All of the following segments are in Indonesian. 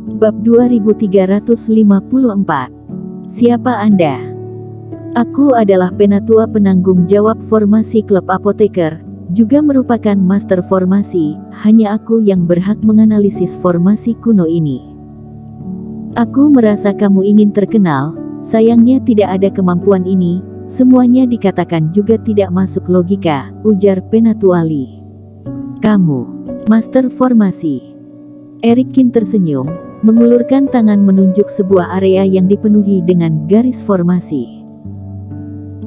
Bab 2354. Siapa Anda? Aku adalah penatua penanggung jawab formasi klub apoteker, juga merupakan master formasi. Hanya aku yang berhak menganalisis formasi kuno ini. Aku merasa kamu ingin terkenal, sayangnya tidak ada kemampuan ini. Semuanya dikatakan juga tidak masuk logika, ujar Penatua Lee. Kamu, master formasi. Erikin tersenyum, mengulurkan tangan menunjuk sebuah area yang dipenuhi dengan garis formasi.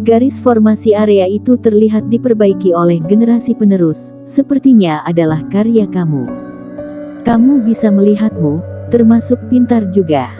Garis formasi area itu terlihat diperbaiki oleh generasi penerus, sepertinya adalah karya kamu. Kamu bisa melihatmu, termasuk pintar juga.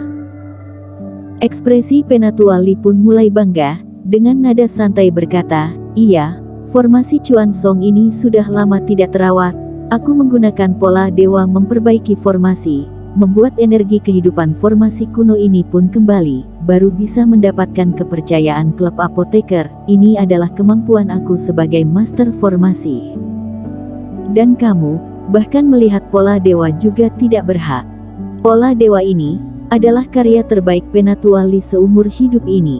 Ekspresi Penatua Lee pun mulai bangga, dengan nada santai berkata, iya, formasi Chuan Song ini sudah lama tidak terawat. Aku menggunakan pola dewa memperbaiki formasi, membuat energi kehidupan formasi kuno ini pun kembali, baru bisa mendapatkan kepercayaan klub apoteker. Ini adalah kemampuan aku sebagai master formasi. Dan kamu, bahkan melihat pola dewa juga tidak berhak. Pola dewa ini adalah karya terbaik Penatua Lee seumur hidup ini.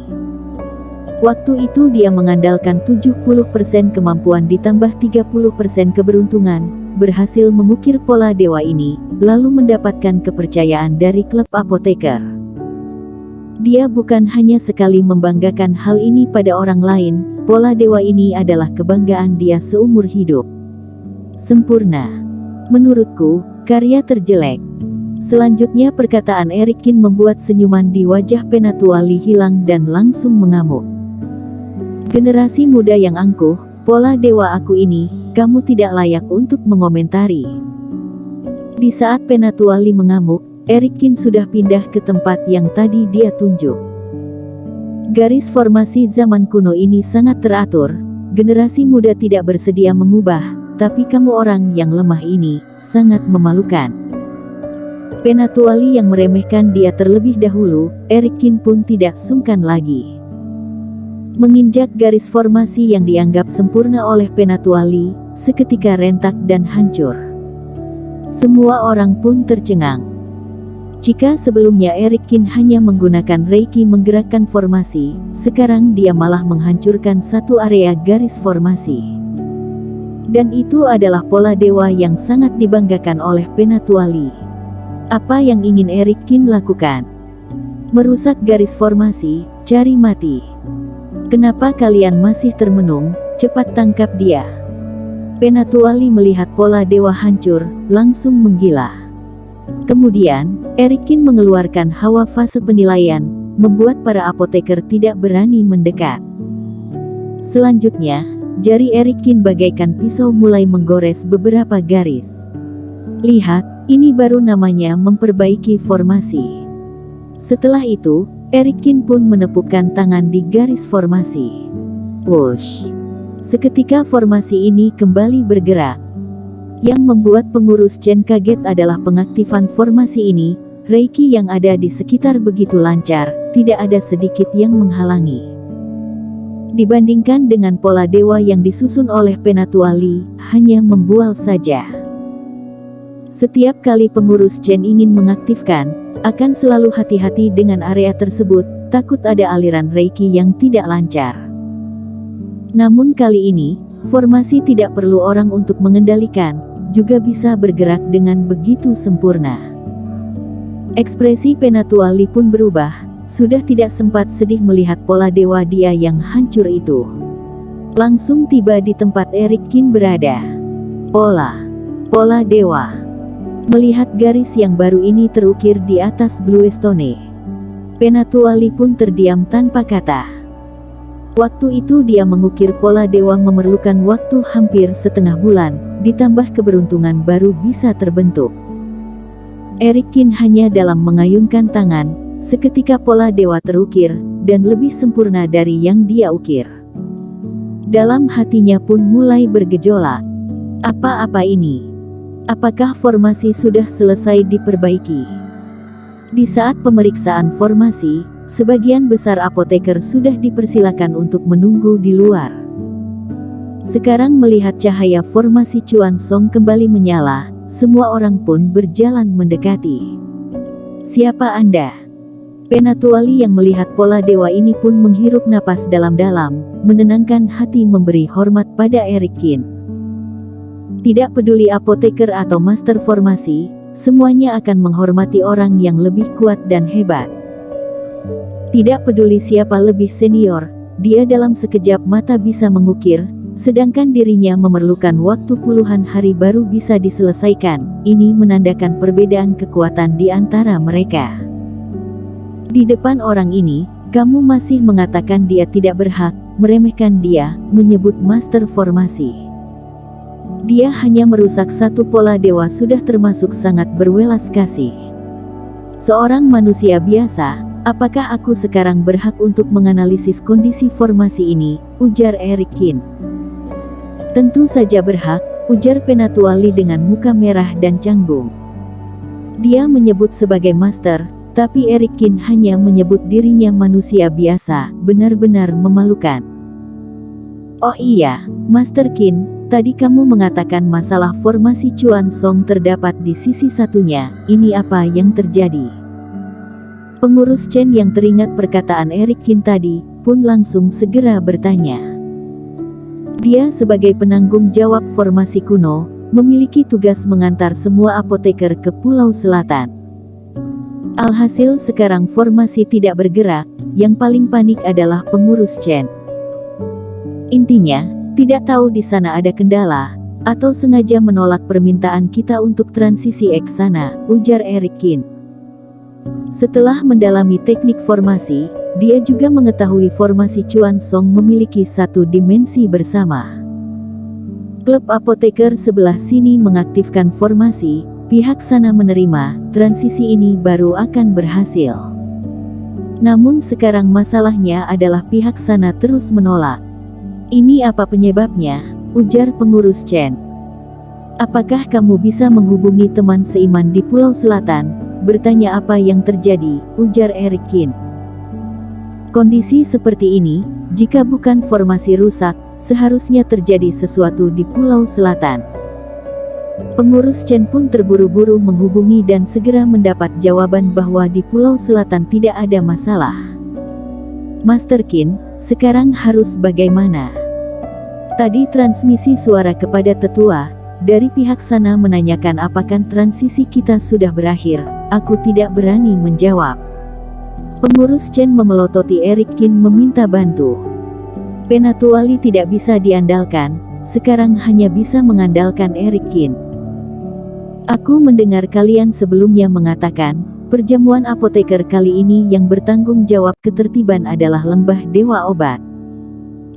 Waktu itu dia mengandalkan 70% kemampuan ditambah 30% keberuntungan, berhasil mengukir pola dewa ini, lalu mendapatkan kepercayaan dari klub apoteker. Dia bukan hanya sekali membanggakan hal ini pada orang lain, pola dewa ini adalah kebanggaan dia seumur hidup. Sempurna. Menurutku, karya terjelek. Selanjutnya perkataan Erikin membuat senyuman di wajah Penatua Lee hilang dan langsung mengamuk. Generasi muda yang angkuh, pola dewa aku ini, kamu tidak layak untuk mengomentari. Di saat Penatua Lee mengamuk, Erikin sudah pindah ke tempat yang tadi dia tunjuk. Garis formasi zaman kuno ini sangat teratur, generasi muda tidak bersedia mengubah, tapi kamu orang yang lemah ini, sangat memalukan. Penatua Lee yang meremehkan dia terlebih dahulu, Erikin pun tidak sungkan lagi. Menginjak garis formasi yang dianggap sempurna oleh Penatua Lee, seketika rentak dan hancur. Semua orang pun tercengang. Jika sebelumnya Erikin hanya menggunakan Reiki menggerakkan formasi, sekarang dia malah menghancurkan satu area garis formasi. Dan itu adalah pola dewa yang sangat dibanggakan oleh Penatua Lee. Apa yang ingin Erikin lakukan? Merusak garis formasi, cari mati. Kenapa kalian masih termenung? Cepat tangkap dia. Penatua Lee melihat pola dewa hancur, langsung menggila. Kemudian, Erikin mengeluarkan hawa fase penilaian, membuat para apoteker tidak berani mendekat. Selanjutnya, jari Erikin bagaikan pisau mulai menggores beberapa garis. Lihat, ini baru namanya memperbaiki formasi. Setelah itu, Erikin pun menepukkan tangan di garis formasi. Whoosh! Seketika formasi ini kembali bergerak. Yang membuat pengurus Chen kaget adalah pengaktifan formasi ini. Reiki yang ada di sekitar begitu lancar, tidak ada sedikit yang menghalangi. Dibandingkan dengan pola dewa yang disusun oleh Penatua Lee, hanya membual saja. Setiap kali pengurus Chen ingin mengaktifkan, akan selalu hati-hati dengan area tersebut, takut ada aliran Reiki yang tidak lancar. Namun kali ini, formasi tidak perlu orang untuk mengendalikan, juga bisa bergerak dengan begitu sempurna. Ekspresi Penatua Lee pun berubah, sudah tidak sempat sedih melihat pola dewa dia yang hancur itu. Langsung tiba di tempat Erikin berada. Pola dewa. Melihat garis yang baru ini terukir di atas Blue Stone, Penatua Lee pun terdiam tanpa kata. Waktu itu dia mengukir pola dewa memerlukan waktu hampir setengah bulan, ditambah keberuntungan baru bisa terbentuk. Erikin hanya dalam mengayunkan tangan, seketika pola dewa terukir, dan lebih sempurna dari yang dia ukir. Dalam hatinya pun mulai bergejolak. Apa ini? Apakah formasi sudah selesai diperbaiki? Di saat pemeriksaan formasi, sebagian besar apoteker sudah dipersilakan untuk menunggu di luar. Sekarang melihat cahaya formasi Chuan Song kembali menyala, semua orang pun berjalan mendekati. Siapa Anda? Penatuali yang melihat pola dewa ini pun menghirup napas dalam-dalam, menenangkan hati memberi hormat pada Eric Kin. Tidak peduli apoteker atau master formasi, semuanya akan menghormati orang yang lebih kuat dan hebat. Tidak peduli siapa lebih senior, dia dalam sekejap mata bisa mengukir, sedangkan dirinya memerlukan waktu puluhan hari baru bisa diselesaikan. Ini menandakan perbedaan kekuatan di antara mereka. Di depan orang ini, kamu masih mengatakan dia tidak berhak, meremehkan dia, menyebut master formasi. Dia hanya merusak satu pola dewa sudah termasuk sangat berwelas kasih. Seorang manusia biasa, apakah aku sekarang berhak untuk menganalisis kondisi formasi ini, ujar Eric Kin. Tentu saja berhak, ujar Penatuali dengan muka merah dan canggung. Dia menyebut sebagai master, tapi Eric Kin hanya menyebut dirinya manusia biasa, benar-benar memalukan. Oh iya, Master Kin, tadi kamu mengatakan masalah formasi Chuan Song terdapat di sisi satunya, ini apa yang terjadi? Pengurus Chen yang teringat perkataan Eric Kin tadi, pun langsung segera bertanya. Dia sebagai penanggung jawab formasi kuno, memiliki tugas mengantar semua apoteker ke Pulau Selatan. Alhasil sekarang formasi tidak bergerak, yang paling panik adalah pengurus Chen. Intinya, tidak tahu di sana ada kendala, atau sengaja menolak permintaan kita untuk transisi ke sana, ujar Eric Kin. Setelah mendalami teknik formasi, dia juga mengetahui formasi Chuan Song memiliki satu dimensi bersama. Klub apoteker sebelah sini mengaktifkan formasi, pihak sana menerima, transisi ini baru akan berhasil. Namun sekarang masalahnya adalah pihak sana terus menolak. Ini apa penyebabnya? Ujar pengurus Chen. Apakah kamu bisa menghubungi teman seiman di Pulau Selatan? Bertanya apa yang terjadi, ujar Eric Kin. Kondisi seperti ini, jika bukan formasi rusak, seharusnya terjadi sesuatu di Pulau Selatan. Pengurus Chen pun terburu-buru menghubungi dan segera mendapat jawaban bahwa di Pulau Selatan tidak ada masalah. Master Kin, sekarang harus bagaimana? Tadi transmisi suara kepada tetua, dari pihak sana menanyakan apakah transisi kita sudah berakhir, aku tidak berani menjawab. Pengurus Chen memelototi Eric Kin meminta bantu. Penatuali tidak bisa diandalkan, sekarang hanya bisa mengandalkan Eric Kin. Aku mendengar kalian sebelumnya mengatakan, perjamuan apoteker kali ini yang bertanggung jawab ketertiban adalah Lembah Dewa Obat.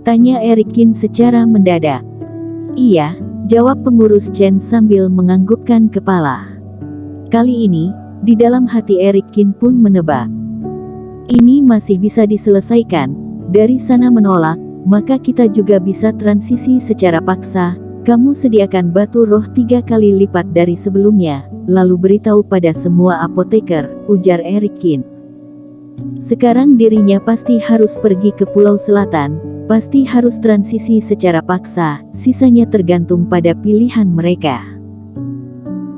Tanya Eric Kin secara mendadak. Iya, jawab pengurus Chen sambil menganggukkan kepala. Kali ini, di dalam hati Eric Kin pun menebak. Ini masih bisa diselesaikan, dari sana menolak, maka kita juga bisa transisi secara paksa. Kamu sediakan batu roh 3 kali lipat dari sebelumnya, lalu beritahu pada semua apoteker, ujar Eric Kin. Sekarang dirinya pasti harus pergi ke Pulau Selatan, pasti harus transisi secara paksa, sisanya tergantung pada pilihan mereka.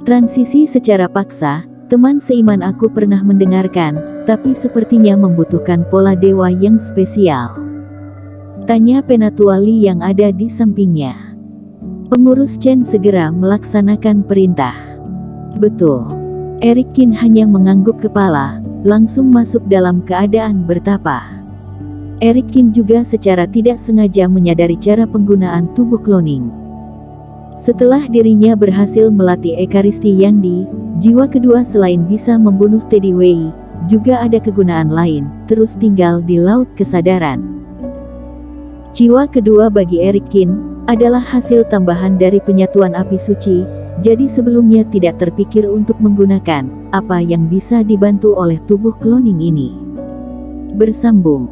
Transisi secara paksa, teman seiman aku pernah mendengarkan, tapi sepertinya membutuhkan pola dewa yang spesial. Tanya Penatuali yang ada di sampingnya. Pengurus Chen segera melaksanakan perintah. Betul. Eric Kin hanya mengangguk kepala, langsung masuk dalam keadaan bertapa. Eric Kin juga secara tidak sengaja menyadari cara penggunaan tubuh cloning. Setelah dirinya berhasil melatih Ekaristi Yandi, jiwa kedua selain bisa membunuh Teddy Wei, juga ada kegunaan lain, terus tinggal di laut kesadaran. Jiwa kedua bagi Eric Kin adalah hasil tambahan dari penyatuan api suci, jadi sebelumnya tidak terpikir untuk menggunakan apa yang bisa dibantu oleh tubuh cloning ini. Bersambung.